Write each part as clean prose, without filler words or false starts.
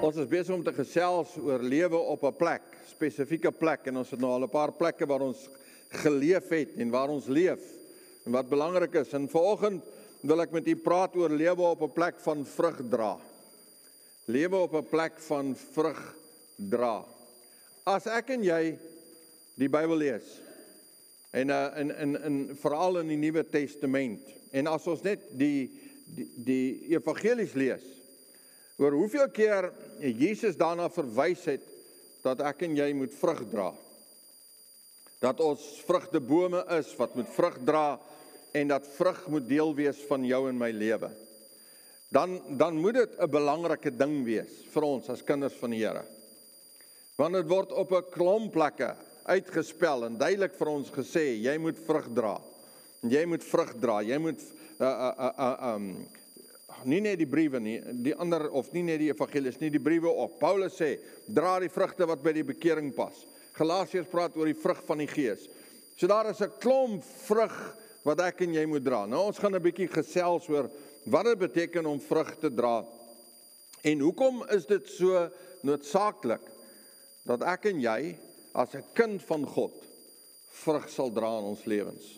Ons is besig om te gesels oor lewe op 'n plek, spesifieke plek, en ons het nou al 'n paar plekke waar ons geleef het en waar ons leef en wat belangrik is. En vanoggend wil ek met u praat oor lewe op 'n plek van vrug dra. Lewe op 'n plek van vrug dra. As ek en jy die Bybel lees en veral in die Nuwe Testament, en as ons net die evangelies lees, oor hoeveel keer Jesus daarna verwys het dat ek en jy moet vrug dra. Dat ons vrugtebome is wat moet vrug dra en dat vrug moet deel wees van jou en my lewe. Dan moet dit 'n belangrike ding wees vir ons as kinders van die Here. Want dit word op 'n klomp plekke uitgespel en duidelik vir ons gesê, jy moet vrug dra. Jy moet vrug dra. Jy moet nie net die briewe nie, die ander, of nie net die evangelies nie, die briewe ook. Paulus sê, dra die vrugte wat by die bekering pas. Galasiërs praat oor die vrug van die Gees. So daar is 'n klomp vrug wat ek en jy moet dra. Nou ons gaan 'n bietjie gesels oor wat dit beteken om vrug te dra. En hoekom is dit so noodsaaklik dat ek en jy as 'n kind van God vrug sal dra in ons lewens?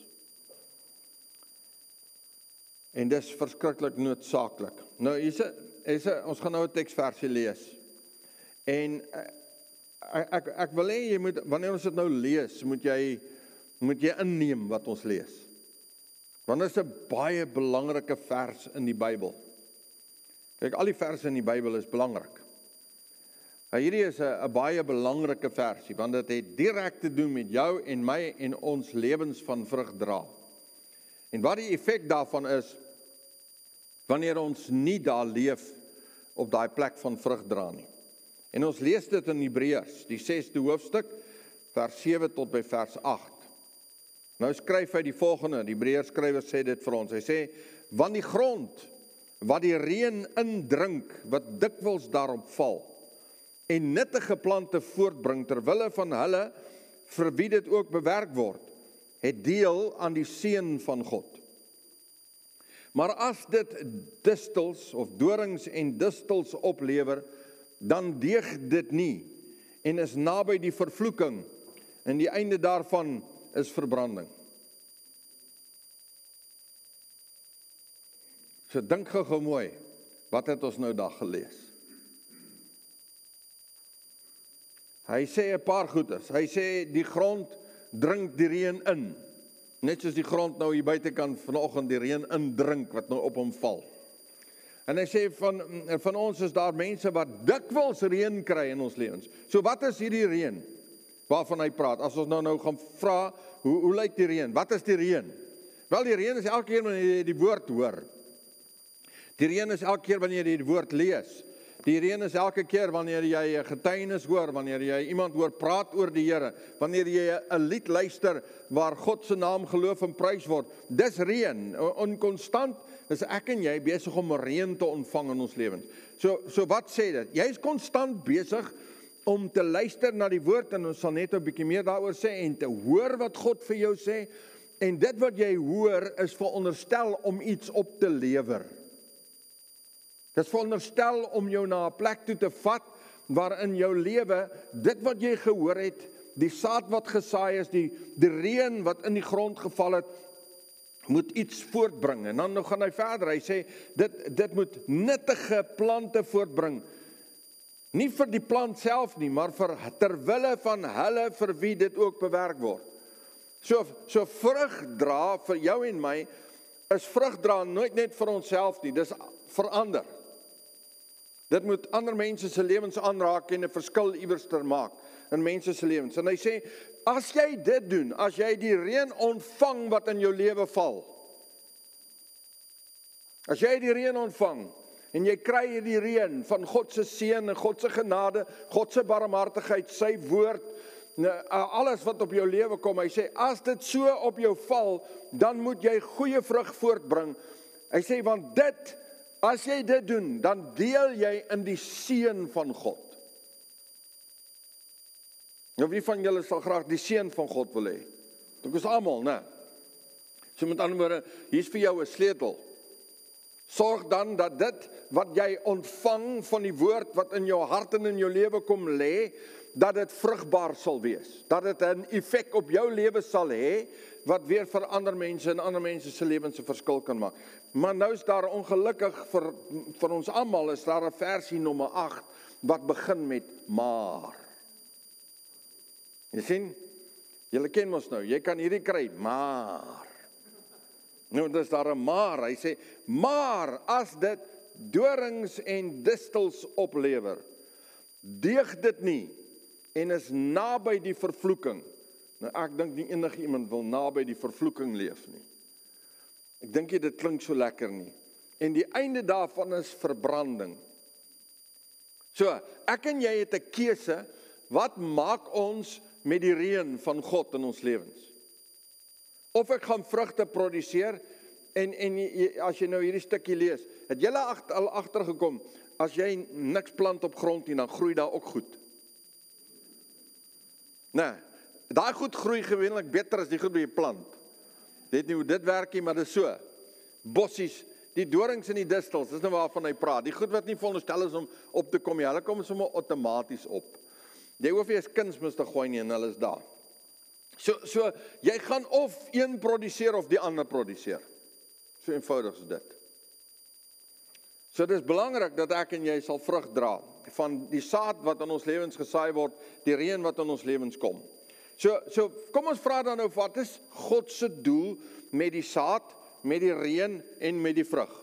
En dis verskriklik noodsaaklik. Nou ons gaan nou 'n teksversie lees. En ek wil hê jy moet, wanneer ons dit nou lees, moet jy inneem wat ons lees. Want dit is 'n baie belangrike vers in die Bybel. Kyk, al die verse in die Bybel is belangrik. Hierdie is 'n baie belangrike versie, want dit het direk te doen met jou en my en ons lewens van vrug dra. En wat die effek daarvan is, wanneer ons nie daar leef op daai plek van vrug dra nie. En ons lees dit in Hebreërs, die 6de hoofstuk, vers 7 tot by vers 8. Nou skryf hy die volgende, die Hebreërs skrywer sê dit vir ons. Hy sê, want die grond wat die reën indrink, wat dikwels daarop val, en nuttige plante voortbring terwille van hulle vir wie dit ook bewerk word, het deel aan die seën van God. Maar as dit distels of dorings en distels oplewer, dan deeg dit nie en is naby die vervloeking en die einde daarvan is verbranding. So dink gou mooi, wat het ons nou daar gelees? Hy sê 'n paar goeders. Hy sê die grond drink die reën in. Net soos die grond nou hier buitekant vanoggend die reën indrink wat nou op hom val. En hy sê van ons is daar mense wat dikwels reën kry in ons lewens. So wat is hierdie reën waarvan hy praat? As ons nou gaan vra, hoe lyk die reën? Wat is die reën? Wel, die reën is elke keer wanneer jy die woord hoor. Die reën is elke keer wanneer jy die woord lees. Die reën is elke keer wanneer jy 'n getuienis hoor, wanneer jy iemand hoor praat oor die Here, wanneer jy 'n lied luister waar God se naam geloof en prys word. Dis reën. Onkonstant is ek en jy besig om reën te ontvang in ons lewens. So wat sê dit? Jy is konstant besig om te luister na die woord, en ons sal net 'n bietjie meer daaroor sê, en te hoor wat God vir jou sê, en dit wat jy hoor is veronderstel om iets op te lewer. Dit is veronderstel om jou na 'n plek toe te vat, waarin jou lewe, dit wat jy gehoor het, die saad wat gesaai is, die reën wat in die grond geval het, moet iets voortbring. En dan gaan hy verder, hy sê, dit moet nuttige plante voortbring. Nie vir die plant self nie, maar terwille van hulle vir wie dit ook bewerk word. So vrug dra vir jou en my, is vrug dra nooit net vir onsself nie, dis vir ander. Dit moet ander mense se lewens aanraak en 'n verskil iewers ter maak in mense se lewens. En hy sê, as jy dit doen, as jy die reën ontvang wat in jou lewe val, as jy die reën ontvang, en jy kry hierdie reën van God se seën en God se genade, God se barmhartigheid, sy woord, alles wat op jou lewe kom, hy sê, as dit so op jou val, dan moet jy goeie vrug voortbring. Hy sê, want as jy dit doen, dan deel jy in die seën van God. Nou, wie van julle sal graag die seën van God wil hê? Dit is almal, né? So met ander woorde, hier's vir jou 'n sleutel. Sorg dan dat dit wat jy ontvang van die woord wat in jou hart en in jou lewe kom lê, dat dit vrugbaar sal wees. Dat dit 'n effek op jou lewe sal hê, wat weer vir ander mense en ander mense se lewens 'n verskil kan maak. Maar nou is daar ongelukkig vir ons almal is daar 'n versie nommer 8 wat begin met maar. Jy sien, julle ken mos nou, jy kan hierdie kry, maar. Nou, dis daar 'n maar, hy sê, maar as dit dorings en distels oplewer, deeg dit nie, en is naby die vervloeking. Nou, ek dink nie enige iemand wil naby die vervloeking leef nie. Ek dink nie dit klink so lekker nie. En die einde daarvan is verbranding. So, ek en jy het 'n keuse, wat maak ons met die reën van God in ons lewens? Of ek gaan vrugte produseer, en as jy nou hierdie stukkie lees, het julle al agtergekom, as jy niks plant op grond nie, dan groei daar ook goed. Nee, daai goed groei gewoonlik beter as die goed wat jy plant. Weet nie hoe dit werk nie, maar dit is so. Bossies, die dorings en die distels, dis nou waarvan hy praat. Die goed wat nie veronderstel is om op te kom nie, hulle kom sommer outomaties op. Jy hoef nie eens kunsmis te gooi nie, en hulle is daar. So, jy gaan of een produseer of die ander produseer. So eenvoudig is dit. So dit is belangrik dat ek en jy sal vrug dra van die saad wat in ons lewens gesaai word, die reën wat in ons lewens kom. So kom ons vra dan nou, wat is God se doel met die saad, met die reën en met die vrug?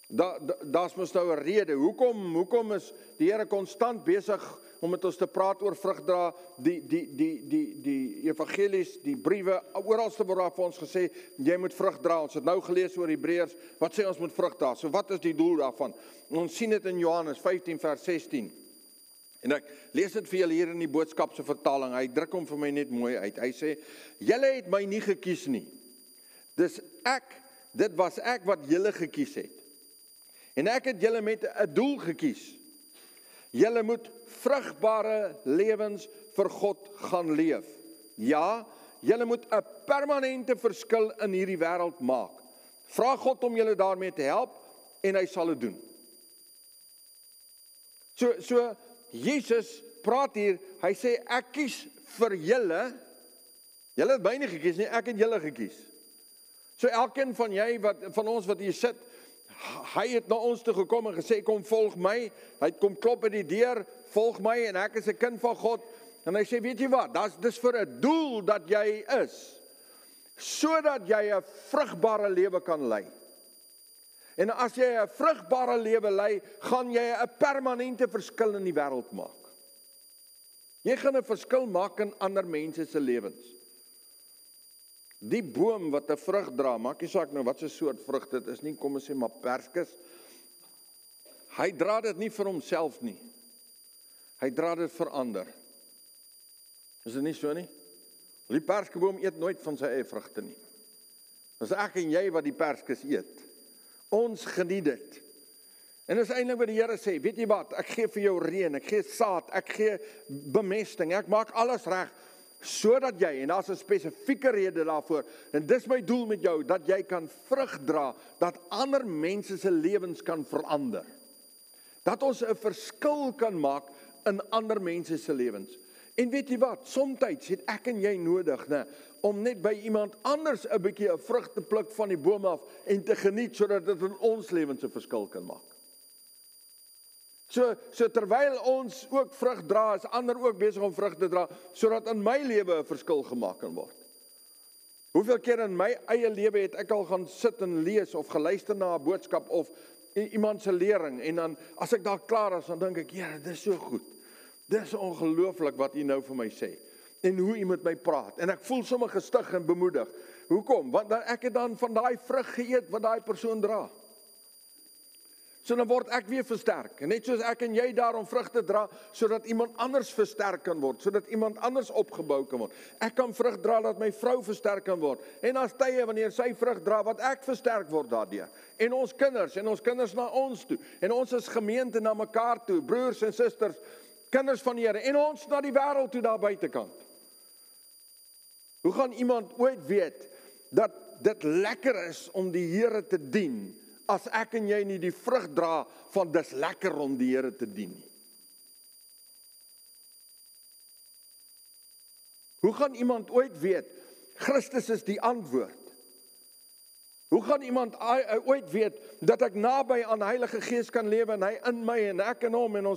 Daar's mos nou 'n rede. Hoekom is die Here konstant besig om met ons te praat oor vrug dra, die evangelies, die briewe, oralste word daar vir ons gesê, jy moet vrug dra. Ons het nou gelees oor Hebreërs, wat sê ons moet vrug dra? So wat is die doel daarvan? Ons sien dit in Johannes 15 vers 16. En ek lees dit vir julle hier in die boodskap se vertaling. Hy druk hom vir my net mooi uit. Hy sê, julle het my nie gekies nie. Dit was ek wat julle gekies het. En ek het julle met 'n doel gekies. Julle moet vrugbare lewens vir God gaan leef. Ja, julle moet 'n permanente verskil in hierdie wêreld maak. Vra God om julle daarmee te help en hy sal dit doen. So Jesus praat hier, hy sê ek kies vir julle. Julle het my nie gekies nie, ek het julle gekies. So elkeen van ons wat hier sit, hy het na ons toe gekom en gesê, kom volg my, hy het kom klop by die deur, volg my en ek is 'n kind van God, en hy sê, weet jy wat, dis vir 'n doel dat jy is, sodat jy 'n vrugbare lewe kan lei. En as jy 'n vrugbare lewe lei, gaan jy 'n permanente verskil in die wêreld maak. Jy gaan 'n verskil maak in ander mense se lewens. Die boom wat 'n vrug dra, maak nie saak nou wat 'n soort vrug dit is nie, kom ons sê maar perskes. Hy dra dit nie vir homself nie. Hy dra dit vir ander. Is dit nie so nie? Die perskeboom eet nooit van sy eie vrugte nie. Dis ek en jy wat die perskes eet. Ons geniet dit. En dis eintlik wat die Here sê, weet jy wat, ek gee vir jou reën, ek gee saad, ek gee bemesting, ek maak alles reg, sodat jy, en daar's 'n spesifieke rede daarvoor, en dis my doel met jou, dat jy kan vrug dra, dat ander mense se lewens kan verander. Dat ons 'n verskil kan maak in ander mense se lewens. En weet jy wat, soms het ek en jy nodig, om net by iemand anders 'n bietjie 'n vrug te pluk van die boom af, en te geniet, sodat dit in ons lewens 'n verskil kan maak. So terwyl ons ook vrug dra, is ander ook besig om vrug te dra, sodat in my lewe 'n verskil gemaak kan word. Hoeveel keer in my eie lewe het ek al gaan sit en lees, of geluister na 'n boodskap, of iemand se lering, en dan, as ek daar klaar is, dan dink ek, Here, dis so goed. Dis ongelooflik wat U nou vir my sê, en hoe U met my praat, en ek voel sommer gestig en bemoedig. Hoekom? Want ek het dan van daai vrug geëet, wat daai persoon dra. So dan word ek weer versterk, en net soos ek en jy daarom vrug te dra, sodat iemand anders versterk kan word, sodat iemand anders opgebou kan word. Ek kan vrug dra dat my vrou versterk kan word, en as tye wanneer sy vrug dra, wat ek versterk word daardeur, en ons kinders na ons toe, en ons as gemeente na mekaar toe, broers en susters, kinders van die Here, en ons na die wêreld toe daar buitekant. Hoe gaan iemand ooit weet, dat dit lekker is om die Here te dien, as ek en jy nie die vrug dra van dis lekker om die Here te dien nie. Hoe gaan iemand ooit weet, Christus is die antwoord? Hoe gaan iemand ooit weet, dat ek naby aan die Heilige Gees kan lewe, en hy in my, en ek in hom, en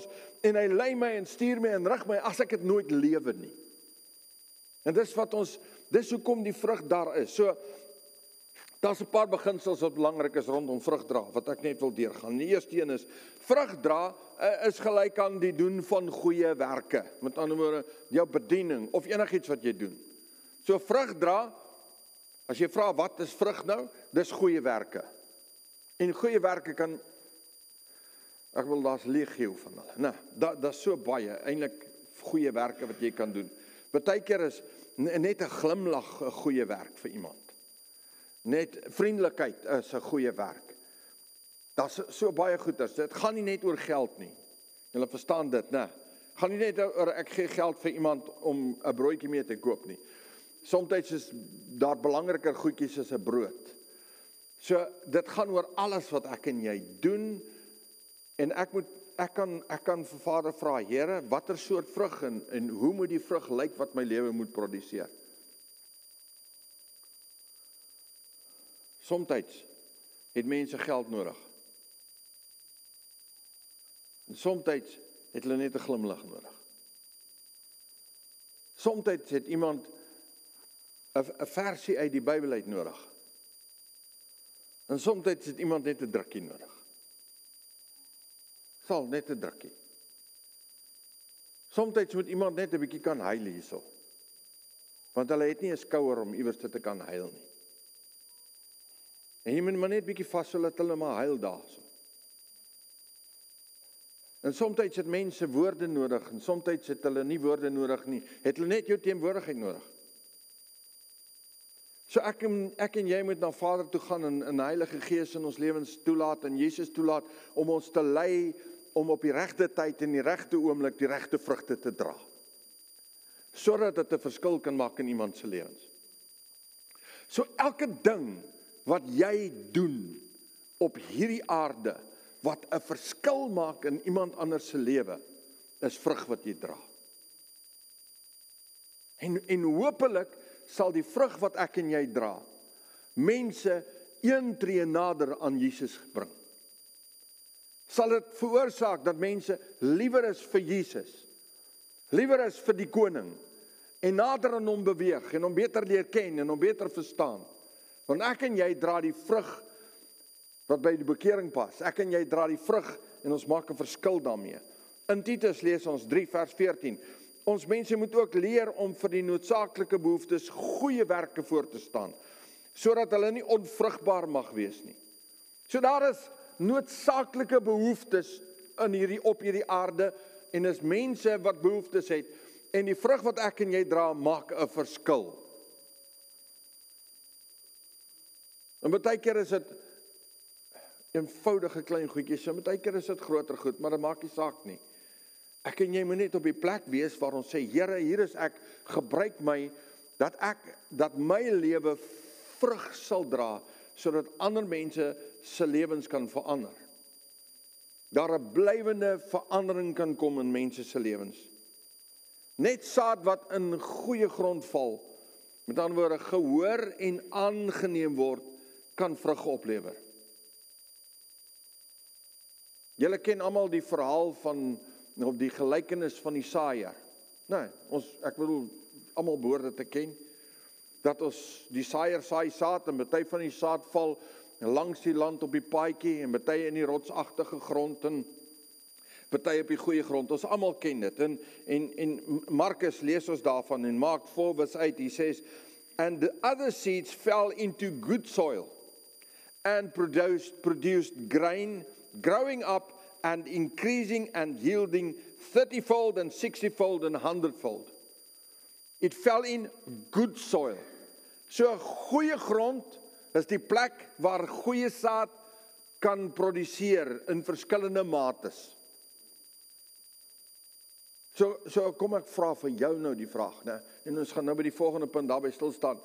hy lei my, en stuur my, en rig my, as ek het nooit lewe nie? En dis hoekom die vrug daar is. So, daar's 'n paar beginsels wat belangrik is rondom vrug dra, wat ek net wil deurgaan. Die eerste een is, vrug dra is gelyk aan die doen van goeie werke. Met ander woorde, jou bediening, of enigiets wat jy doen. So vrug dra, as jy vra wat is vrug nou, dis goeie werke. En goeie werke kan, ek wil daar's legio van hulle. Nou, daar's so baie, eintlik goeie werke wat jy kan doen. Partykeer is net 'n glimlag 'n goeie werk vir iemand. Net vriendelikheid is 'n goeie werk. Daar's so baie goeders. Dit gaan nie net oor geld nie. Julle verstaan dit, né? Gaan nie net oor ek gee geld vir iemand om 'n broodjie mee te koop nie. Soms is daar belangriker goedjies as 'n brood. So dit gaan oor alles wat ek en jy doen, en ek kan vir Vader vra, Here, watter soort vrug en hoe moet die vrug lyk wat my lewe moet produseer? Soms het mense geld nodig. En soms het hulle net 'n glimlag nodig. Soms het iemand 'n versie uit die Bybel uit nodig. En soms het iemand net 'n drukkie nodig. Sal net 'n drukkie. Soms moet iemand net 'n bietjie kan huil hierso. Want hulle het nie 'n skouer om iewers te kan huil nie. En jy moet maar net bietjie vashou dat hulle maar huil daarso. En soms het mense woorde nodig, en soms het hulle nie woorde nodig nie. Het hulle net jou teenwoordigheid nodig. So ek en jy moet na Vader toe gaan en die Heilige Gees in ons lewens toelaat en Jesus toelaat om ons te lei om op die regte tyd en die regte oomblik die regte vrugte te dra. Sodat dit 'n verskil kan maak in iemand se lewens. So elke ding wat jy doen op hierdie aarde wat 'n verskil maak in iemand anders se lewe, is vrug wat jy dra. En hopelik sal die vrug wat ek en jy dra, mense een tree nader aan Jesus bring. Sal dit veroorsaak dat mense liewer is vir Jesus, liewer is vir die koning, en nader aan hom beweeg, en hom beter leer ken, en hom beter verstaan. Want ek en jy dra die vrug wat by die bekering pas. Ek en jy dra die vrug en ons maak 'n verskil daarmee. In Titus lees ons 3 vers 14. Ons mense moet ook leer om vir die noodsaaklike behoeftes goeie werke voor te staan, sodat hulle nie onvrugbaar mag wees nie. So daar is noodsaaklike behoeftes op hierdie aarde, en is mense wat behoeftes het, en die vrug wat ek en jy dra maak 'n verskil. En baie keer is dit eenvoudige klein goedjies, en baie keer is dit groter goed, maar dit maak nie saak nie. Ek en jy moet net op die plek wees waar ons sê, Here, hier is ek, gebruik my, dat my lewe vrug sal dra, sodat ander mense se lewens kan verander. Daar 'n blywende verandering kan kom in mense se lewens. Net saad wat in goeie grond val, met ander woorde gehoor en aangeneem word, kan vrug oplewer. Julle ken almal die verhaal van die gelykenis van die saaier. Nee, ek bedoel almal behoort dit te ken, dat ons die saaier saai saad, en party van die saad val langs die land op die paadjie, en party in die rotsagtige grond, en party op die goeie grond. Ons almal ken dit. En Markus lees ons daarvan in Mark 4 verse 8. He says, and the other seeds fell into good soil and produced grain, growing up and increasing and yielding 30-fold and 60-fold and 100-fold. It fell in good soil. So 'n goeie grond is die plek waar goeie saad kan produseer in verskillende mates. So kom ek vra vir jou nou die vraag, né? En ons gaan nou by die volgende punt daarby stil staan.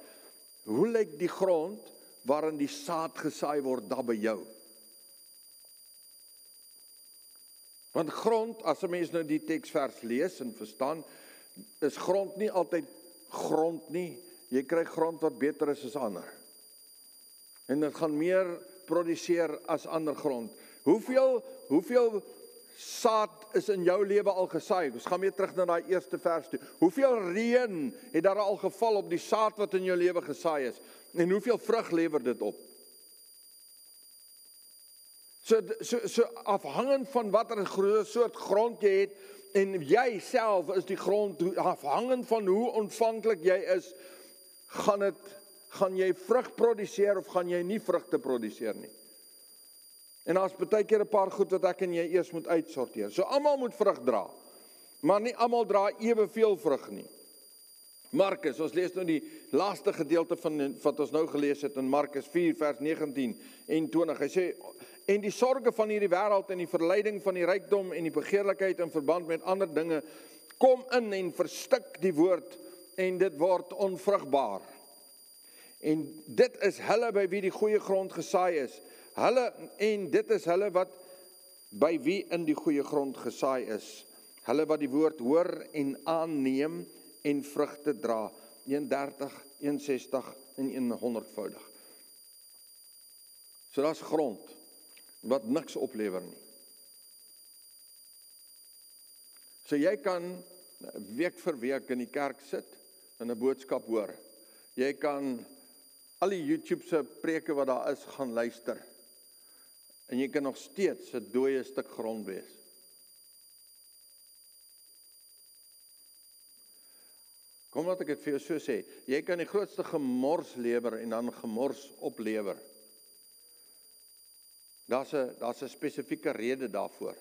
Hoe lyk die grond waarin die saad gesaai word daar by jou? Want grond, as 'n mens nou die teksvers lees en verstaan, is grond nie altyd grond nie. Jy kry grond wat beter is as ander. En dit gaan meer produseer as ander grond. Hoeveel saad is in jou lewe al gesaai? Ons gaan weer terug na daai eerste vers toe. Hoeveel reën het daar al geval op die saad wat in jou lewe gesaai is? En hoeveel vrug lewer dit op? So afhangend van watter soort grond jy het, en jy self is die grond, afhangend van hoe ontvanklik jy is, gaan jy vrug produseer of gaan jy nie vrugte produseer nie. En daar's baie keer 'n paar goed wat ek en jy eers moet uitsorteer. So almal moet vrug dra, maar nie almal dra eweveel vrug nie. Markus, ons lees nou die laaste gedeelte van wat ons nou gelees het in Markus 4 vers 19 en 20. Hy sê, en die sorge van hierdie wêreld en die verleiding van die rykdom en die begeerlikheid in verband met ander dinge kom in en verstik die woord en dit word onvrugbaar. En dit is hulle by wie die goeie grond gesaai is. Dit is hulle wat by wie in die goeie grond gesaai is. Hulle wat die woord hoor en aanneem en vrugte dra, 31, 61 en 100voudig. So daar's grond wat niks oplewer nie. So jy kan week vir week in die kerk sit en 'n boodskap hoor. Jy kan al die YouTube se preke wat daar is gaan luister. En jy kan nog steeds 'n dooie stuk grond wees. Kom laat ek dit vir jou so sê, jy kan die grootste gemors lewer en dan gemors oplewer. Daar's 'n spesifieke rede daarvoor.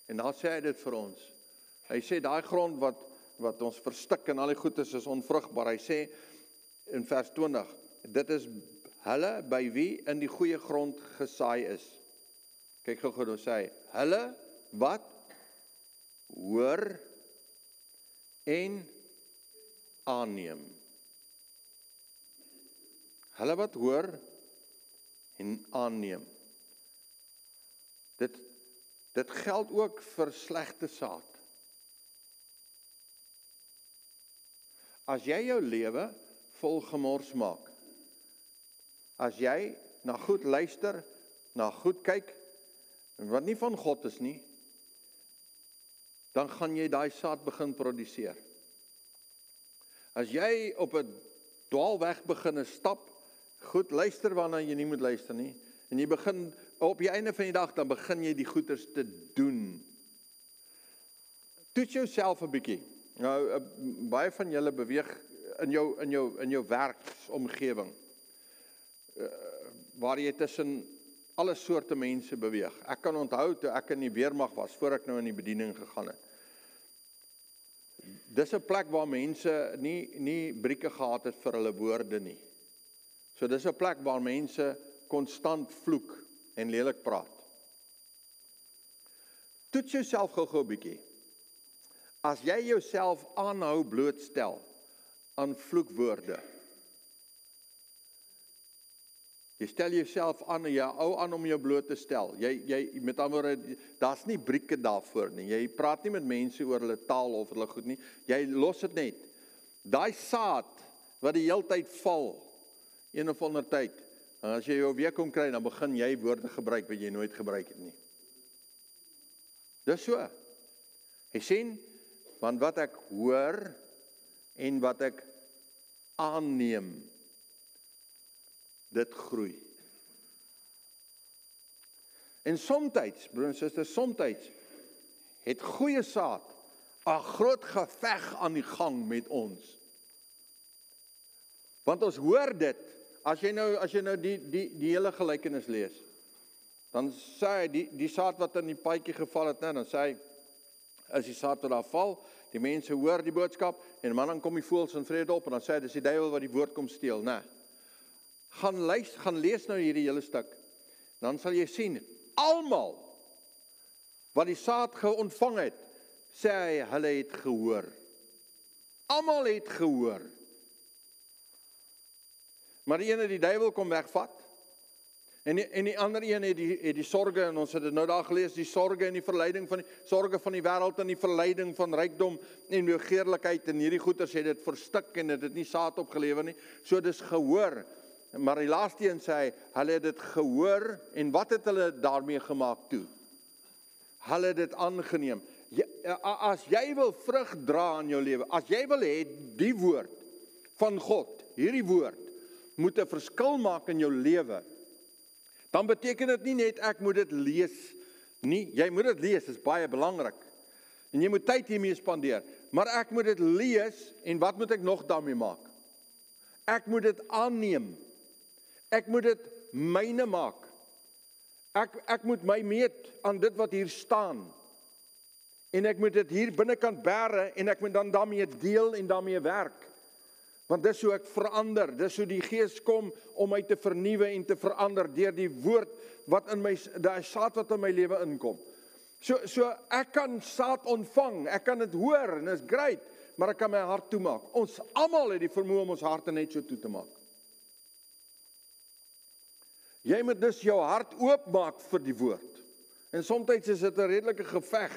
En dan sê hy dit vir ons. Hy sê daai grond wat ons verstik en al die goedes is onvrugbaar. Hy sê in vers 20, dit is hulle by wie in die goeie grond gesaai is. Kyk gou hoe sê hy, hulle wat hoor en aanneem. Hulle wat hoor en aanneem. Dit geld ook vir slegte saad. As jy jou lewe vol gemors maak, as jy na goed luister, na goed kyk, wat nie van God is nie, dan gaan jy daai saad begin produseer. As jy op 'n dwaalweg begin stap, goed luister waarna jy nie moet luister nie, en jy begin, op die einde van die dag, dan begin jy die goeders te doen. Toets jouself 'n bietjie. Nou, baie van julle beweeg in jou werksomgewing, waar jy tussen alle soorte mense beweeg. Ek kan onthou toe ek in die weermag was, voor ek nou in die bediening gegaan het. Dis 'n plek waar mense nie brieke gehad het vir hulle woorde nie. So dis 'n plek waar mense konstant vloek en lelik praat. Toets jouself gou-gou 'n bietjie. As jy jouself aanhou blootstel aan vloekwoorde, jy stel jouself aan, jy hou aan om jou bloot te stel. Jy met ander woorde, daar's nie brieke daarvoor nie. Jy praat nie met mense oor hulle taal of hulle goed nie. Jy los dit net. Daai saad wat die heeltyd val, een of ander tyd, en as jy jou weer kom kry, dan begin jy woorde gebruik wat jy nooit gebruik het nie. Dis so. Hy sê, want wat ek hoor en wat ek aanneem, dit groei. En somtyds, broers en susters, somtyds het goeie saad 'n groot geveg aan die gang met ons. Want ons hoor dit, as jy nou die hele gelykenis lees, dan sê hy, die saad wat in die paadjie geval het, dan sê hy, as die saad wat daar val, die mense hoor die boodskap, en dan kom die voëls in vrede op, en dan sê hy, dis die duiwel wat die woord kom steel, Gaan lees nou hierdie hele stuk, dan sal jy sien, almal wat die saad ontvang het, sê hy, hulle het gehoor. Almal het gehoor. Maar die ene die duiwel kom wegvat, En die ander een het die sorge, en ons het dit nou daar gelees, die sorge en die verleiding van die sorge van die wêreld en die verleiding van rykdom en begeerlikheid en hierdie goeters het dit verstik en dit het nie saad opgelewer nie. So dis gehoor. Maar die laaste een sê hy, hulle het dit gehoor en wat het hulle daarmee gemaak toe? Hulle het dit aangeneem. As jy wil vrug dra in jou lewe, as jy wil hê die woord van God, hierdie woord, moet 'n verskil maak in jou lewe, dan beteken dit nie net ek moet dit lees nie. Jy moet dit lees, is baie belangrik. En jy moet tyd hiermee spandeer. Maar ek moet dit lees en wat moet ek nog daarmee maak? Ek moet dit aanneem. Ek moet dit myne maak. Ek moet my meet aan dit wat hier staan. En ek moet dit hier binnekant bære en ek moet dan daarmee deel en daarmee werk. Want dis hoe ek verander, dis hoe die Gees kom om my te vernuwe en te verander deur die woord wat in my, die saad wat in my lewe inkom. So ek kan saad ontvang, ek kan dit hoor en dit is great, maar ek kan my hart toemaak. Ons almal het die vermoë om ons harte net so toe te maak. Jy moet dus jou hart oopmaak vir die woord. En soms is dit 'n redelike geveg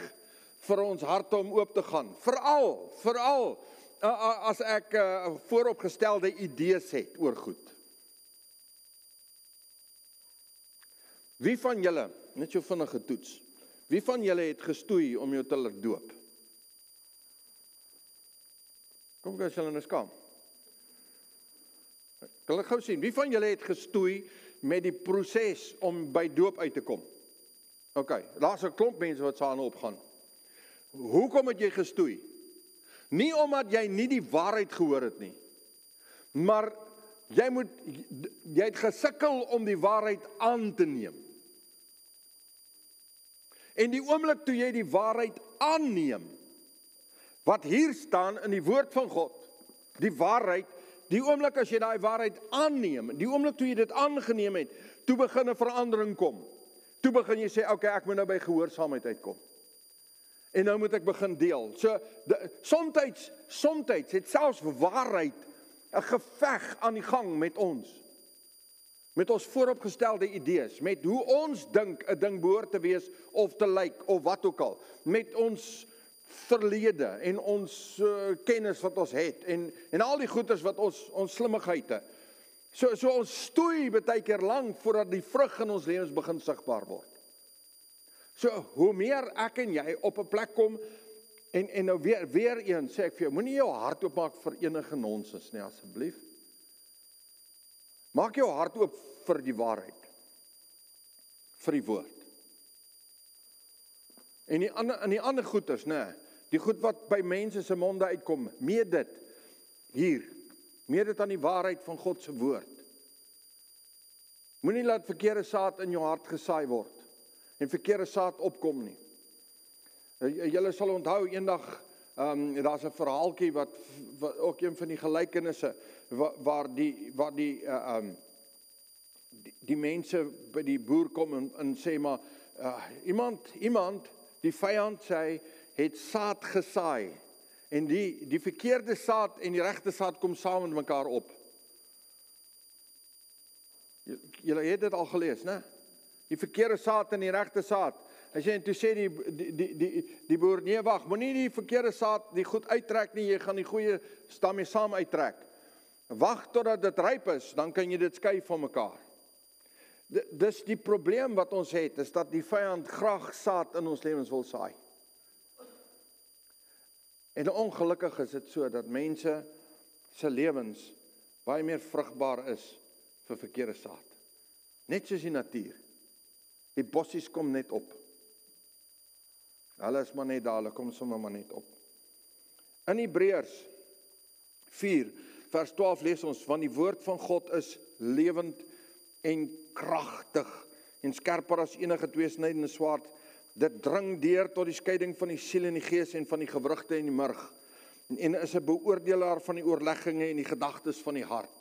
vir ons harte om oop te gaan. Veral as ek vooropgestelde idees het oor goed. Wie van julle, net so vinnige toets, wie van julle het gestoei om jou te laat doop? Kom gou as julle nou skaam. Kan ek gou sien, wie van julle het gestoei met die proses om by doop uit te kom? OK, daar's 'n klomp mense wat saam opgaan. Hoekom het jy gestoei? Nie omdat jy nie die waarheid gehoor het nie, maar jy het gesukkel om die waarheid aan te neem. En die oomblik toe jy die waarheid aanneem, wat hier staan in die woord van God, die waarheid, die oomblik as jy daai waarheid aanneem, die oomblik toe jy dit aangeneem het, toe begin 'n verandering kom. Toe begin jy sê, OK, ek moet nou by gehoorsaamheid uitkom. En nou moet ek begin deel. So, soms het selfs waarheid 'n geveg aan die gang met ons. Met ons vooropgestelde idees, met hoe ons dink 'n ding behoort te wees of te lyk of wat ook al. Met ons verlede en ons kennis wat ons het en al die goeders wat ons slimmigheid. So ons stoei baie keer lank voordat die vrug in ons lewens begin sigbaar word. So hoe meer ek en jy op 'n plek kom en nou weer eens sê ek vir jou, moenie jou hart oopmaak vir enige nonsens nie asseblief. Maak jou hart oop vir die waarheid. Vir die woord. En die ander goeders, nê, die goed wat by mense se monde uitkom, meet dit hier. Meet dit aan die waarheid van God se woord. Moenie laat verkeerde saad in jou hart gesaai word en verkeerde saad opkom nie. Julle sal onthou eendag daar's 'n verhaaltjie wat ook een van die gelykenisse waar die mense by die boer kom en sê maar iemand die vyand sê het saad gesaai en die verkeerde saad en die regte saad kom saam met mekaar op. Julle het dit al gelees, né? Die verkeerde saad en die regte saad. Hy sê en toe sê die boer, nee wag, moenie die verkeerde saad die goed uittrek nie, jy gaan die goeie daarmee saam uittrek. Wag totdat dit ryp is, dan kan jy dit skei van mekaar. Dis die probleem wat ons het, is dat die vyand graag saad in ons lewens wil saai. En ongelukkig is dit so dat mense se lewens baie meer vrugbaar is vir verkeerde saad. Net soos die natuur. Die bossies kom net op. Hulle is maar net daar, hulle kom sommer maar net op. In Hebreërs 4 vers 12 lees ons, want die woord van God is lewend en kragtig en skerper as enige tweesnydende swaard. Dit dring deur tot die skeiding van die siel en die gees en van die gewrigte en die murg. En is 'n beoordelaar van die oorlegginge en die gedagtes van die hart.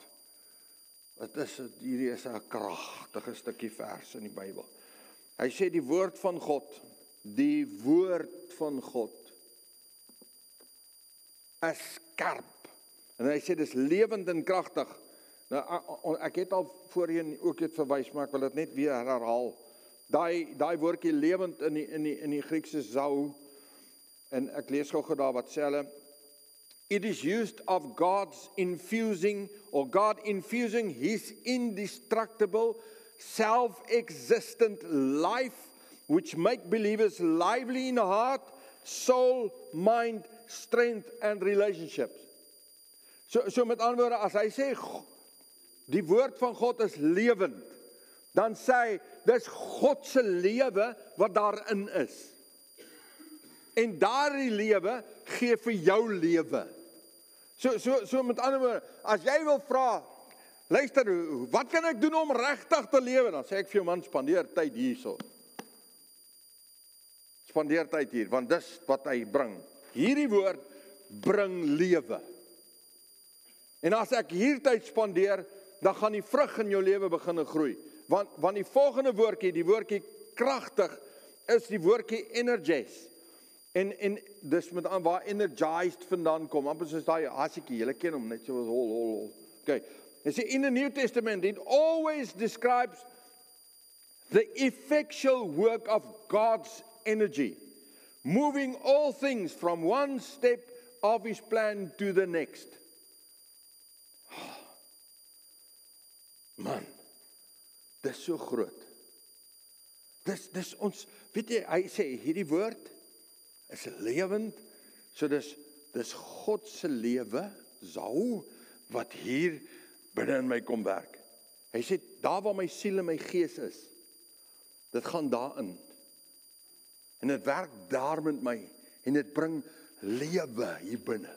Hierdie is 'n kragtige stukkie vers in die Bybel. Hy sê die woord van God is skerp. En hy sê dis lewend en kragtig. Nou, ek het al voorheen ook dit verwys, maar ek wil dit net weer herhaal. Daai woordjie lewend in die Griekse zou, en ek lees gou daar wat sê hulle, it is used of God infusing his indestructible, self-existent life, which make believers lively in heart, soul, mind, strength and relationships. So met ander woorde, as hy sê, die woord van God is lewend, dan sê hy, dis God se lewe wat daarin is. En daardie lewe gee vir jou lewe. So met ander woorde, as jy wil vra, luister, wat kan ek doen om regtig te lewe? Dan sê ek vir jou, man, spandeer tyd hierso. Spandeer tyd hier, want dis wat hy bring. Hierdie woord bring lewe. En as ek hier tyd spandeer, dan gaan die vrug in jou lewe begin groei. Want die volgende woordjie, die woordjie kragtig, is die woordjie energize. En dis met aan waar energized vandaan kom, amper soos daai hasiekie, julle ken hom, net soos hol. Okay. You see, in the New Testament, it always describes the effectual work of God's energy, moving all things from one step of his plan to the next. Man, dis so groot. Dis ons, weet jy, hy sê, hierdie woord is lewend, so dis God se lewe, zou, wat hier binne in my kom werk. Hy sê, daar waar my siel en my gees is, dit gaan daarin, en dit werk daar met my, en dit bring lewe hier binne.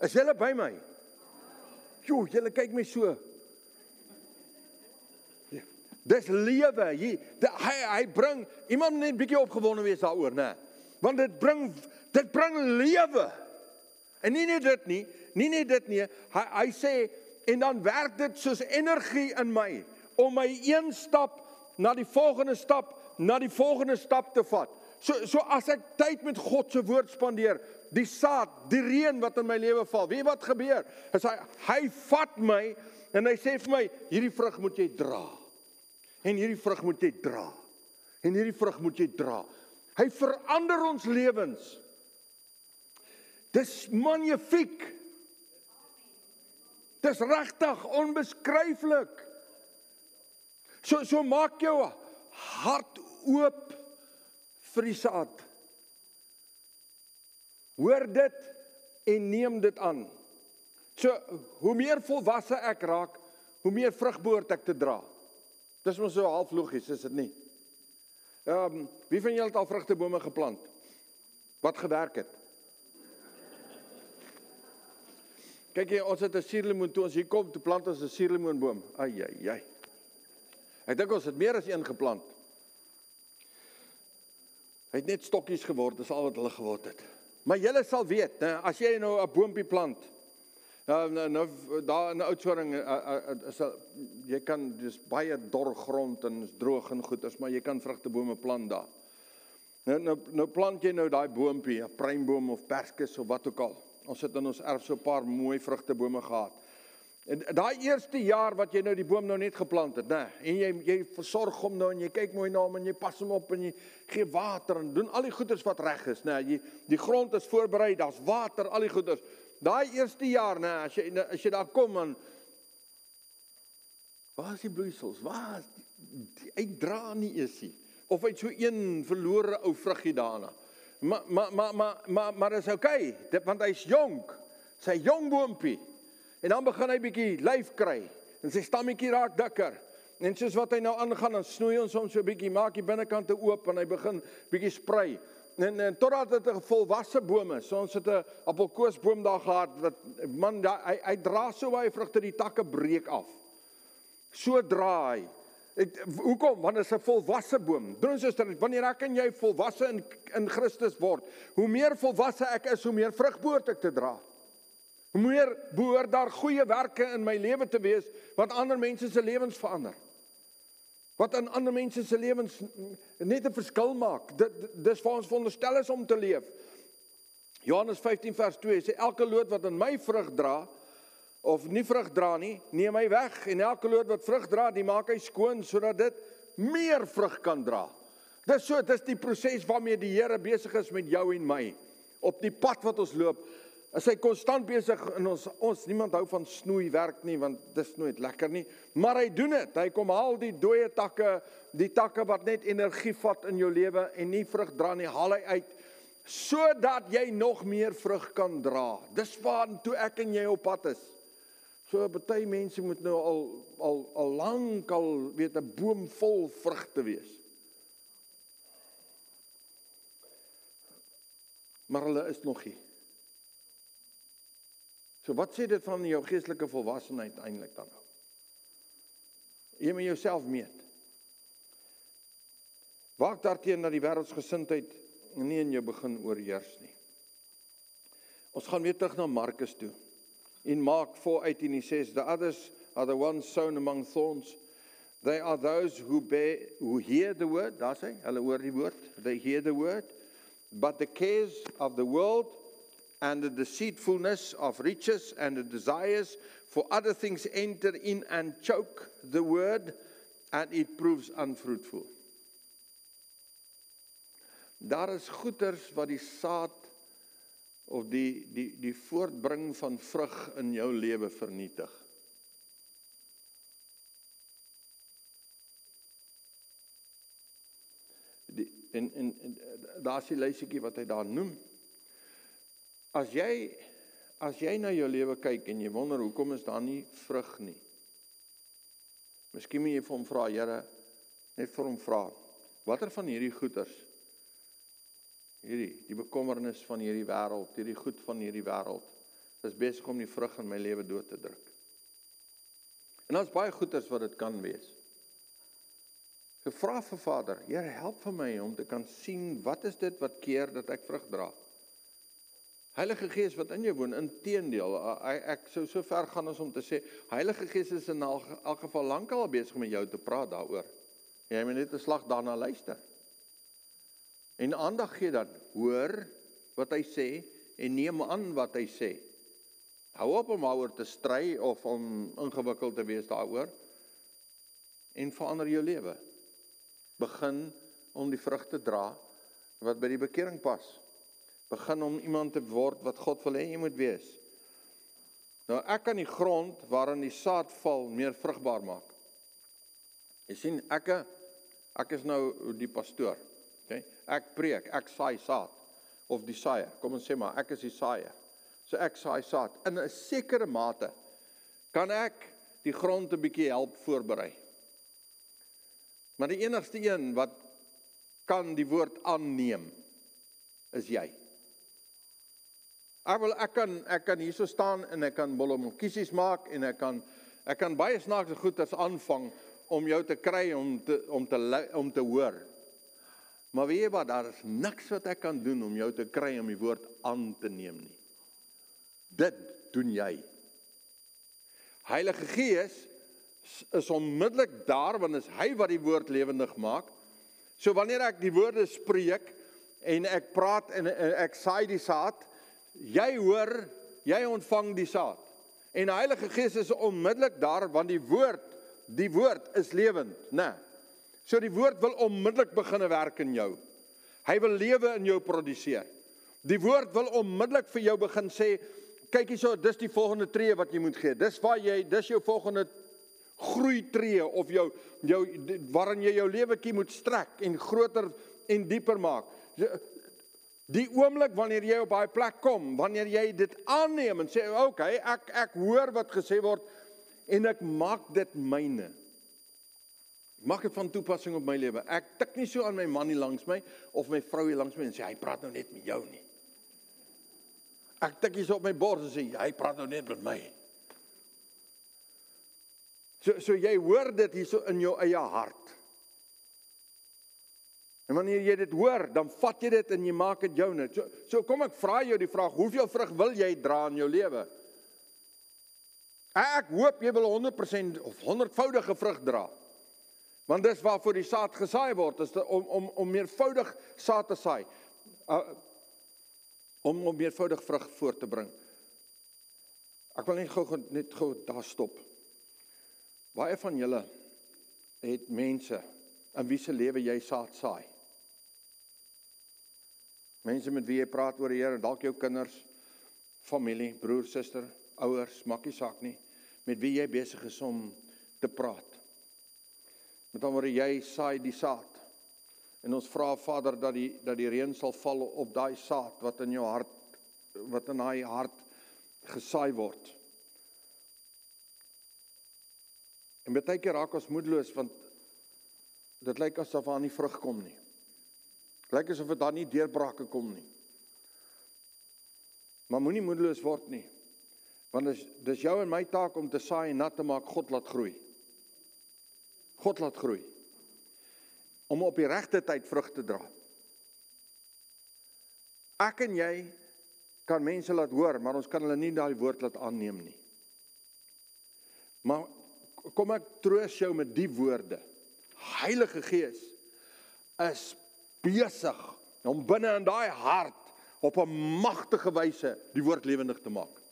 Is julle by my? Jo, julle kyk my so. Dis lewe, hy bring, iemand net bietjie opgewonde wees daaroor, né? Want dit bring lewe. En nie net dit nie, hy sê, en dan werk dit soos energie in my, om my een stap, na die volgende stap te vat. So as ek tyd met God se woord spandeer, die saad, die reën wat in my lewe val, weet wat gebeur? Hy vat my, en hy sê vir my, hierdie vrug moet jy dra. En hierdie vrug moet jy dra. En hierdie vrug moet jy dra. Hy verander ons lewens. Dis magnifiek. Dis regtig onbeskryflik. So maak jou hart oop vir die saad. Hoor dit en neem dit aan. So, hoe meer volwasse ek raak, hoe meer vrug behoort ek te dra. Dis maar so half logies, is dit nie? Wie van julle het al vrugtebome geplant? Wat gewerk het? Kyk jy, ons het 'n suurlemoen, toe ons hier kom, toe plant ons 'n suurlemoenboom. Ai. Ek dink ons het meer as een geplant. Hy het net stokkies geword, dis al wat hulle geword het. Maar julle sal weet, as jy nou 'n boompie plant, nou daar in Oudtshoorn, jy kan, dis baie dor grond en is droog en goeders, maar jy kan vrugtebome plant daar. Nou plant jy nou daai boompie, 'n pruimboom of perskes of wat ook al. Ons het in ons erf so 'n paar mooi vrugtebome gehad. En daai eerste jaar wat jy nou die boom nou net geplant het, en jy versorg hom nou en jy kyk mooi na hom en jy pas hom op en jy gee water en doen al die goeders wat reg is, die grond is voorberei, daar's water, al die goeders. Daai eerste jaar, as jy daar kom en waar is die bloeisels? Waar is hy dra nie eens nie. Of hy het so een verlore ou vruggie daarna. Maar dis okay, want hy's jonk. Sy jong boompie. En dan begin hy bietjie lyf kry. En sy stammetjie raak dikker. En soos wat hy nou aangaan, dan snoei ons hom so bietjie, maak die binnekante oop en hy begin bietjie sprei. En totdat dit 'n volwasse boom is. So ons het 'n appelkoesboom daar gehad wat man hy dra so baie vrugte, die takke breek af. So dra hy. Hoekom? Want dit is 'n volwasse boom. Broers en susters, wanneer ek en jy volwasse in Christus word, hoe meer volwasse ek is, hoe meer vrug behoort ek te dra. Hoe meer behoort daar goeie werke in my lewe te wees, wat ander mense se lewens verander. Wat in ander mense se lewens net 'n verskil maak. Dis vir ons veronderstel is om te leef. Johannes 15 vers 2 sê, elke loot wat in my vrug dra, of nie vrug dra nie, neem hy weg, en elke loot wat vrug dra, die maak hy skoon, sodat dit meer vrug kan dra. Dis die proses waarmee die Here besig is met jou en my, op die pad wat ons loop, is hy konstant besig, en ons niemand hou van snoeiwerk nie, want dis nooit lekker nie, maar hy doen dit, hy kom haal die dooie takke, die takke wat net energie vat in jou lewe, en nie vrug dra nie, haal hy uit, sodat jy nog meer vrug kan dra. Dis waartoe ek en jy op pad is. So baie mense moet nou al lank al weet 'n boom vol vrugte wees. Maar hulle is nog nie. So wat sê dit van jou geestelike volwassenheid eintlik dan nou? Jy moet jouself meet. Waak daarteen dat die wêreldsgesindheid nie in jou begin oorheers nie. Ons gaan weer terug na Markus toe. In Mark 4:18 he says, the others are the ones sown among thorns. They are those who hear the word, daar sê, hulle hoor die woord, they hear the word, but the cares of the world and the deceitfulness of riches and the desires for other things enter in and choke the word, and it proves unfruitful. Daar is goeders wat die saad of die voortbring van vrug in jou lewe vernietig. En daar is die lysietjie wat hy daar noem. As jy na jou lewe kyk en jy wonder hoekom is daar nie vrug nie. Miskien moet jy vir hom vra, Here, net vir hom vra, watter van hierdie goeders, die bekommernis van hierdie wêreld, hierdie goed van hierdie wêreld, is besig om die vrug in my lewe dood te druk. En daar's baie goeders wat dit kan wees. So vra vir Vader, Here, help vir my om te kan sien, wat is dit wat keer dat ek vrug dra? Heilige Gees wat in jou woon, inteendeel, ek sou so ver gaan as om te sê, Heilige Gees is in elk geval lankal besig met jou te praat daaroor. Jy moet net 'n slag daarna luister. En aandag gee dan, hoor wat hy sê, en neem aan wat hy sê. Hou op om daaroor te stry, of om ingewikkeld te wees daaroor, en verander jou lewe. Begin om die vrug te dra, wat by die bekering pas. Begin om iemand te word, wat God wil hê jy moet wees. Nou ek kan die grond, waarin die saad val, meer vrugbaar maak. Jy sien, ek is nou die pastoor. Okay? Ek preek, ek saai saad, of die saaier, kom ons sê maar, ek is die saaier. So ek saai saad, in 'n sekere mate, kan ek die grond 'n bietjie help voorberei. Maar die enigste een wat kan die woord aanneem, is jy. Ek kan hierso staan, en ek kan bollemonkiesies maak, en ek kan baie snaakse goeders aanvang, om jou te kry, om te hoor. Maar weet jy wat, daar is niks wat ek kan doen, om jou te kry, om die woord aan te neem nie. Dit doen jy. Heilige Gees is onmiddellik daar, want is hy wat die woord lewendig maak. So wanneer ek die woorde spreek, en ek praat, en ek saai die saad, jy hoor, jy ontvang die saad. En die Heilige Gees is onmiddellik daar, want die woord is lewend, né? So die woord wil onmiddellik begin werk in jou. Hy wil lewe in jou produseer. Die woord wil onmiddellik vir jou begin sê, kyk hierso, dis die volgende tree wat jy moet gee. Dis jou volgende groeitree, of waarin jy jou lewetjie moet strek, en groter en dieper maak. Die oomblik wanneer jy op daai plek kom, wanneer jy dit aanneem en sê, okay, ek hoor wat gesê word, en ek maak dit myne. Ek maak dit van toepassing op my lewe. Ek tik nie so aan my man hier langs my, of my vrou hier langs my, en sê, hy praat nou net met jou nie. Ek tik hier so op my bors en sê, hy praat nou net met my. So jy hoor dit hier so in jou eie hart. En wanneer jy dit hoor, dan vat jy dit en jy maak dit joune. So kom ek vra jou die vraag, hoeveel vrug wil jy dra in jou lewe? Ek hoop jy wil 100% of 100voudige vrug dra. Want dis waarvoor die saad gesaai word, is om meervoudig saad te saai. om meervoudig vrug voort te bring. Ek wil net gou daar stop. Baie van julle het mense in wie se lewe jy saad saai. Mense met wie jy praat oor die Here, dalk jou kinders, familie, broer, suster, ouers, maak nie saak nie, met wie jy besig is om te praat. Met ander woorde, jy saai die saad. En ons vra Vader dat die reën sal val op daai saad wat in jou hart, wat in daai hart gesaai word. En baie keer raak ons moedeloos, want dit lyk asof daar nie vrug kom nie. Dit lyk asof daar nie deurbrake kom nie. Maar moenie moedeloos word nie, want dis jou en my taak om te saai en nat te maak, God laat groei. God laat groei. Om op die regte tyd vrug te dra. Ek en jy kan mense laat hoor, maar ons kan hulle nie daai woord laat aanneem nie. Maar kom ek troos jou met die woorde. Heilige Gees is besig om binne in daai hart op 'n magtige wyse die woord lewendig te maak.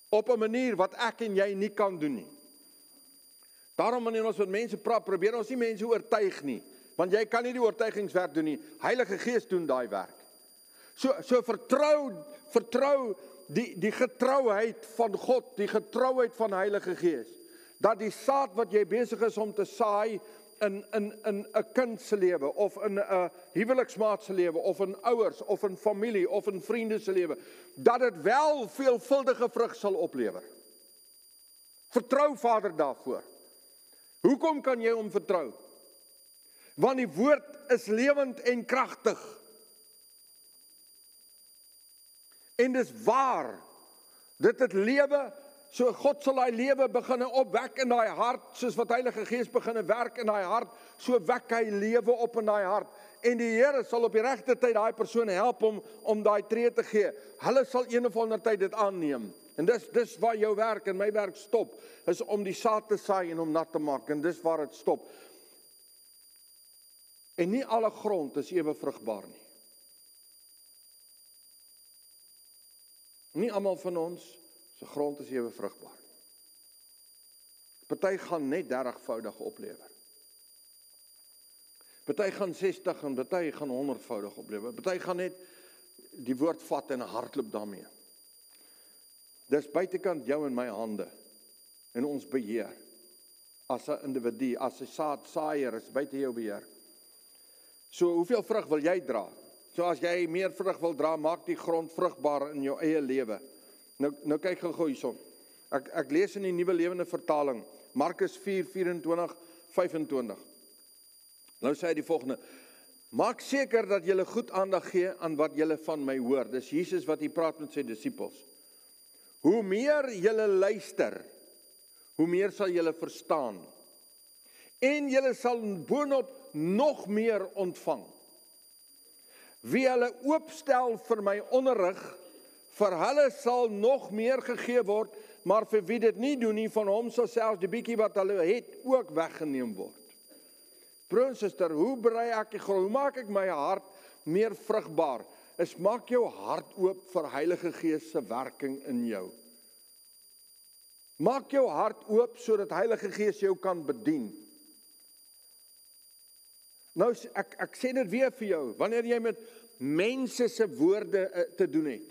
Op 'n manier wat ek en jy nie kan doen nie. Daarom wanneer ons met mense praat, probeer ons nie mense oortuig nie, want jy kan nie die oortuigingswerk doen nie. Heilige Gees doen daai werk. So vertrou die getrouheid van God, die getrouheid van Heilige Gees, dat die saad wat jy besig is om te saai in 'n kind se lewe, of in 'n huweliksmaat se lewe, of in ouers, of in familie, of in vriende se lewe, dat dit wel veelvuldige vrug sal oplewer. Vertrou Vader daarvoor. Hoekom kan jy hom vertrou? Want die woord is lewend en kragtig. En dis waar. Dit het lewe, so God sal daai lewe begin opwek in daai hart, soos wat Heilige Gees begin werk in daai hart, so wek hy lewe op in daai hart. En die Here sal op die regte tyd daai persoon help om daai tree te gee. Hulle sal een of ander tyd dit aanneem. En dis waar jou werk en my werk stop, is om die saad te saai en om nat te maak, en dis waar dit stop. En nie alle grond is ewe vrugbaar nie. Nie almal van ons se grond is ewe vrugbaar. Party gaan net 30voudig oplewer. Party gaan 60 en party gaan 100voudig oplewer. Party gaan net die woord vat en hardloop daarmee. Dis buitekant jou en my hande en ons beheer. As 'n individu, as 'n saadsaaier is buite jou beheer. So hoeveel vrug wil jy dra? So as jy meer vrug wil dra, maak die grond vrugbaar in jou eie lewe. Nou kyk gou hierson. Ek lees in die Nuwe Lewende Vertaling, Markus 4:24-25. Nou sê hy die volgende: Maak seker dat julle goed aandag gee aan wat julle van my hoor. Dis Jesus wat hier praat met sy disippels. Hoe meer julle luister, hoe meer sal julle verstaan. En julle sal boonop nog meer ontvang. Wie hulle oopstel vir my onderrig, vir hulle sal nog meer gegee word, maar vir wie dit nie doen nie, van hom sal selfs die bietjie wat hulle het ook weggeneem word. Broer en suster, hoe berei ek die grond? Hoe maak ek my hart meer vrugbaar? Maak jou hart oop vir Heilige Gees se werking in jou. Maak jou hart oop sodat Heilige Gees jou kan bedien. Nou, ek sê dit weer vir jou, wanneer jy met mense se woorde te doen het,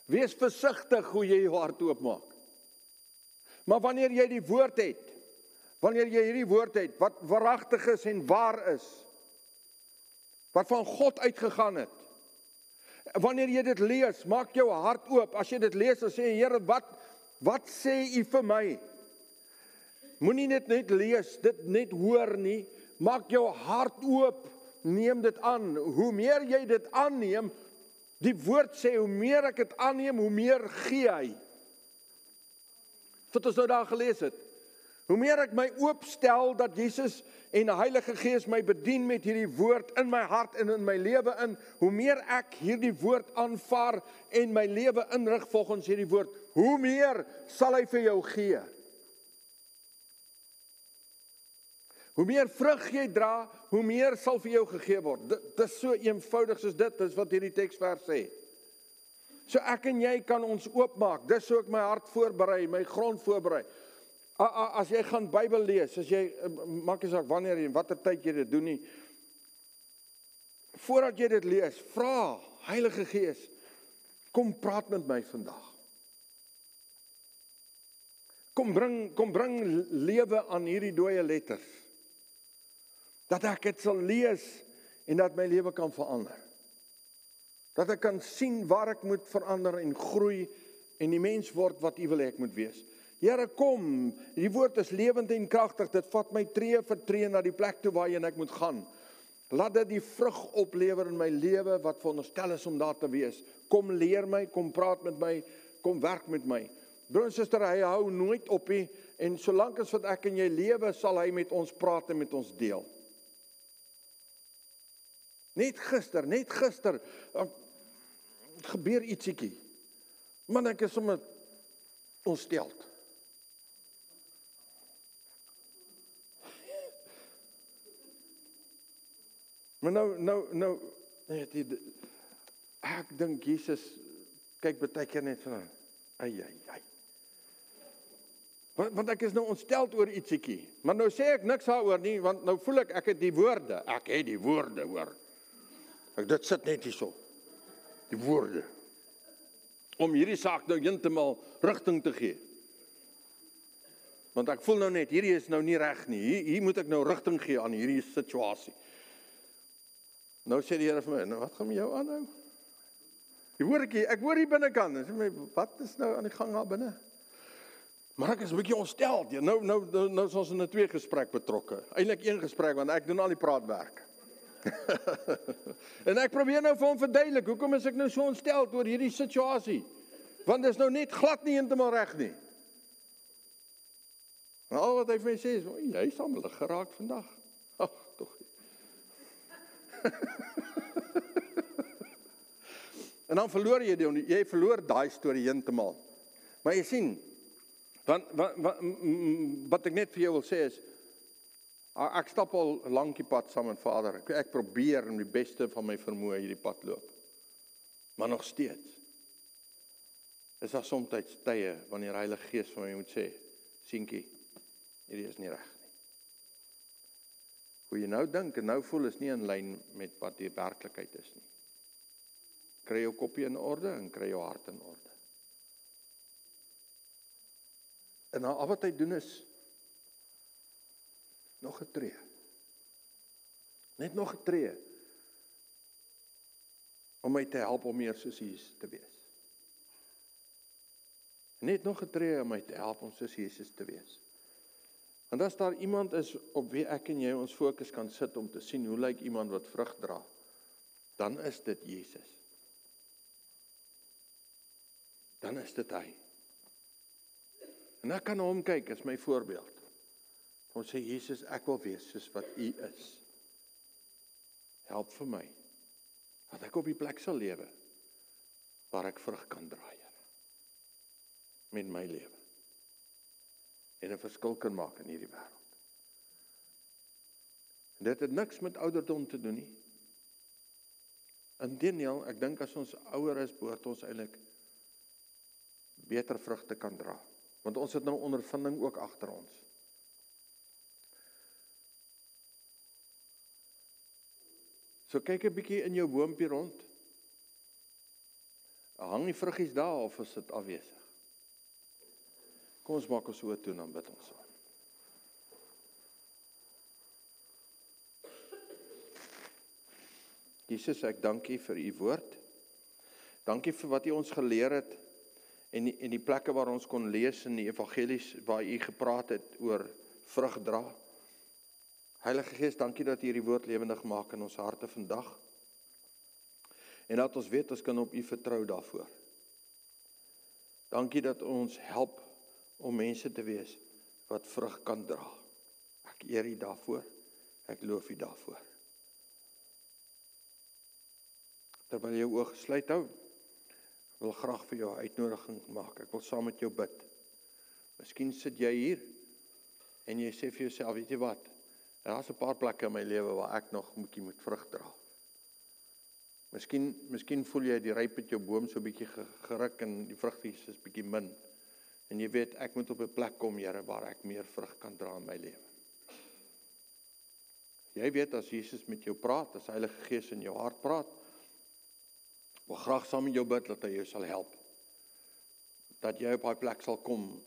wees versigtig hoe jy jou hart oopmaak. Maar wanneer jy die woord het, wanneer jy hierdie woord het, wat waaragtig is en waar is, wat van God uitgegaan het, wanneer jy dit lees, maak jou hart oop. As jy dit lees, dan sê Here, wat sê U vir my? Moenie net lees, dit net hoor nie, maak jou hart oop, neem dit aan. Hoe meer jy dit aanneem, die woord sê, hoe meer ek dit aanneem, hoe meer gee hy. Wat ons nou daar gelees het. Hoe meer ek my oopstel dat Jesus en die Heilige Gees my bedien met hierdie woord in my hart en in my lewe in, hoe meer ek hierdie woord aanvaar en my lewe inrig volgens hierdie woord, hoe meer sal hy vir jou gee. Hoe meer vrug jy dra, hoe meer sal vir jou gegee word. Dit is so eenvoudig soos dit, dis wat hierdie teksvers sê. So ek en jy kan ons oopmaak, dis so ek my hart voorberei, my grond voorberei. As jy gaan Bybel lees, as jy, maak nie saak wanneer jy, watter tyd jy dit doen nie, voordat jy dit lees, vra, Heilige Gees, kom praat met my vandag. Kom bring lewe aan hierdie dooie letters. Dat ek dit sal lees en dat my lewe kan verander. Dat ek kan sien waar ek moet verander en groei en die mens word wat U wil hê ek moet wees. Here, kom, die woord is lewend en kragtig, dit vat my tree vir tree na die plek toe waarheen ek moet gaan. Laat dit die vrug oplewer in my lewe wat veronderstel is om daar te wees. Kom leer my, kom praat met my, kom werk met my. Broer en suster, hy hou nooit op nie, en solank as wat ek en jy lewe, sal hy met ons praat en met ons deel. Net gister, gebeur ietsiekie. Man, ek is sommer ontsteld. Maar nou, ek dink Jesus, kyk baie keer net van, ai. Want ek is nou ontsteld oor ietsiekie. Maar nou sê ek niks daaroor nie, want nou voel ek het die woorde. Ek het die woorde, hoor. Dit sit net hierso. Die woorde. Om hierdie saak nou heeltemal rigting te gee. Want ek voel nou net, hierdie is nou nie reg nie. Hier moet ek nou rigting gee aan hierdie situasie. Nou sê die Here vir my, nou wat gaan met jou aan nou? Ek hoor hier binnekant. Ek sê my, wat is nou aan die gang daar binne? Maar ek is 'n bietjie ontsteld. Nou is ons in 'n 2 gesprek betrokke. Eintlik 1 gesprek, want ek doen al die praatwerk. En ek probeer nou vir hom verduidelik, hoekom is ek nou so ontsteld oor hierdie situasie? Want dit is nou net glad nie heeltemal reg nie. En al wat hy vir my sê is, jy is aan lig geraak vandag. Ag, tog. En dan verloor jy verloor daai storie heeltemal. Maar jy sien, wat ek net vir jou wil sê is, ek stap al lank die pad saam met Vader. Ek probeer om die beste van my vermoë hierdie pad loop. Maar nog steeds is daar soms tye wanneer die Heilige Gees vir my moet sê, Sienkie, hierdie is nie reg nie. Hoe jy nou dink en nou voel is nie in lyn met wat die werklikheid is nie. Kry jou kopie in orde en kry jou hart in orde. En nou al wat hy doen is nog 'n tree. Net nog 'n tree om my te help om meer soos Jesus te wees. Net nog 'n tree om my te help om soos Jesus te wees. Want as daar iemand is op wie ek en jy ons fokus kan sit om te sien hoe lyk iemand wat vrug dra, dan is dit Jesus. Dan is dit hy. En ek kan na hom kyk as my voorbeeld. Ons sê, Jesus, ek wil wees soos wat U is. Help vir my, dat ek op die plek sal lewe, waar ek vrug kan dra, Here. Met my lewe. En 'n verskil kan maak in hierdie wêreld. En dit het niks met ouderdom te doen nie. Inteendeel, ek dink as ons ouer is, behoort ons eintlik beter vrugte kan dra. Want ons het nou ondervinding ook agter ons. So kyk 'n bietjie in jou boompie rond. Hang die vruggies daar of is dit afwesig? Kom ons maak ons oë toe en dan bid ons. Jesus, ek dank U vir U woord. Dankie vir wat U ons geleer het en die plekke waar ons kon lees in die evangelies waar U gepraat het oor vrug dra. Heilige Gees, dankie dat U hierdie woord lewendig maak in ons harte vandag. En dat ons weet ons kan op U vertrou daarvoor. Dankie dat ons help om mense te wees wat vrug kan dra. Ek eer U daarvoor. Ek loof U daarvoor. Terwyl jy jou oë gesluit hou, wil graag vir jou 'n uitnodiging maak. Ek wil saam met jou bid. Miskien sit jy hier en jy sê vir jouself, weet jy wat? Daar's 'n paar plekke in my lewe waar ek nog 'n bietjie moet vrug dra. Miskien voel jy die ryp het jou boom so 'n bietjie geruk en die vrugtjies is bietjie min. En jy weet, ek moet op 'n plek kom, Here, waar ek meer vrug kan dra in my lewe. Jy weet, as Jesus met jou praat, as Heilige Gees in jou hart praat, wil graag saam met jou bid dat hy jou sal help. Dat jy op daai plek sal kom,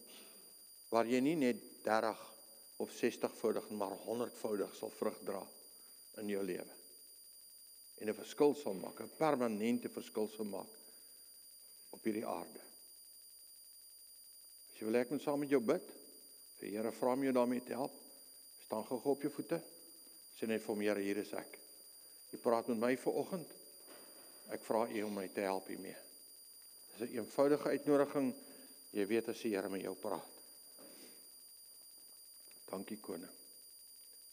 waar jy nie net 30 of 60voudig, maar 100voudig sal vrug dra in jou lewe. En 'n verskil sal maak, 'n permanente verskil sal maak op hierdie aarde. As jy wil ek moet saam met jou bid, vir Here, vra my jou daarmee te help, staan gou op jou voete, sê net vir hom, Here, hier is ek. Jy praat met my vanoggend, ek vra U om my te help hiermee. Dis 'n eenvoudige uitnodiging, jy weet as die Here met jou praat. Dankie Koning.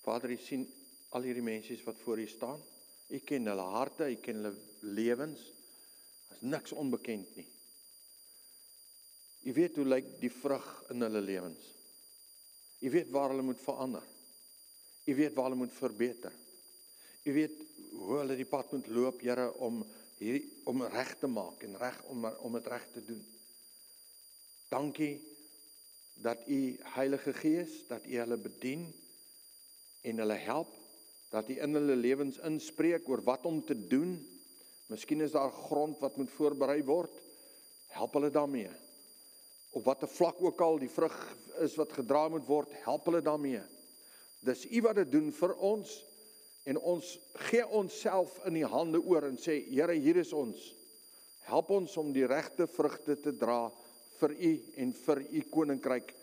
Vader, U sien al hierdie mense wat voor U staan. U ken hulle harte, U ken hulle lewens. Is niks onbekend nie. U weet hoe lyk die vrug in hulle lewens. U weet waar hulle moet verander. U weet waar hulle moet verbeter. U weet hoe hulle die pad moet loop, Here, om reg te maak en om dit reg te doen. Dankie dat U Heilige Gees, dat U hulle bedien en hulle help, dat U in hulle lewens inspreek oor wat om te doen. Miskien is daar grond wat moet voorberei word. Help hulle daarmee. Op watter vlak ook al die vrug is wat gedra moet word, help hulle daarmee. Dis U wat dit doen vir ons en ons gee onsself in die hande oor en sê, Here, hier is ons. Help ons om die regte vrugte te dra vir U en vir U koninkryk.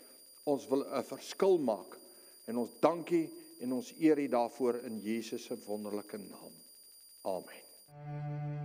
Ons wil 'n verskil maak en ons dankie en ons eer U daarvoor in Jesus se wonderlike naam. Amen.